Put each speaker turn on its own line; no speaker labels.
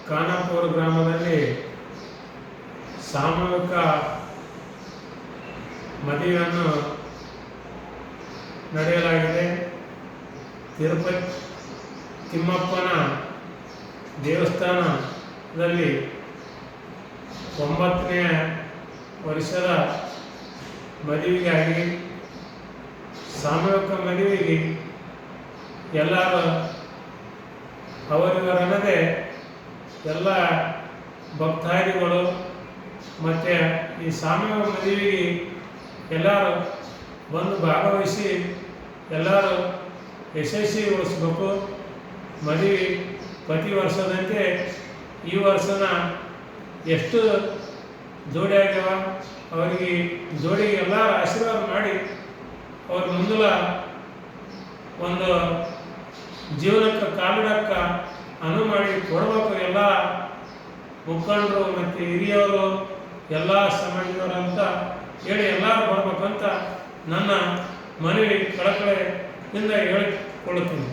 ಖಾನಾಪುರ ಗ್ರಾಮದಲ್ಲಿ ಸಾಮೂಹಿಕ ಮದುವೆಯನ್ನು ನಡೆಯಲಾಗಿದೆ. ತಿರುಪತಿ ತಿಮ್ಮಪ್ಪನ ದೇವಸ್ಥಾನದಲ್ಲಿ 9ನೇ ವರ್ಷದ ಮದುವೆಗಾಗಿ ಸಾಮೂಹಿಕ ಮದುವೆಗೆ ಎಲ್ಲರೂ ಅವರಿವರನ್ನದೇ ಎಲ್ಲ ಭಕ್ತಾದಿಗಳು ಮತ್ತು ಈ ಸಾಮೂಹಿಕ ಮದುವೆಗೆ ಎಲ್ಲರೂ ಬಂದು ಭಾಗವಹಿಸಿ ಎಲ್ಲರೂ ಯಶಸ್ವಿಗೊಳಿಸ್ಬೇಕು. ಮದುವೆ ಪ್ರತಿ ವರ್ಷದಂತೆ ಈ ವರ್ಷನ ಎಷ್ಟು ಜೋಡಿ ಆಗ್ಯಾವ ಅವರಿಗೆ ಜೋಡಿಗೆ ಎಲ್ಲರೂ ಆಶೀರ್ವಾದ ಮಾಡಿ ಅವ್ರ ಮುಂದಲ ಒಂದು ಜೀವನಕ್ಕೆ ಕಾಲಿಡಕ್ಕೆ ಅನುವು ಮಾಡಿ ಕೊಡಬೇಕು. ಎಲ್ಲ ಮುಖಂಡರು ಮತ್ತು ಹಿರಿಯವರು ಎಲ್ಲ ಸಮಾಜದವರು ಅಂತ ಹೇಳಿ ಎಲ್ಲರೂ ಬರ್ಬೇಕಂತ ನನ್ನ ಮನವಿ ಕಳಕಳಿಯಿಂದ ಹೇಳಿಕೊಳ್ಳುತ್ತೀನಿ.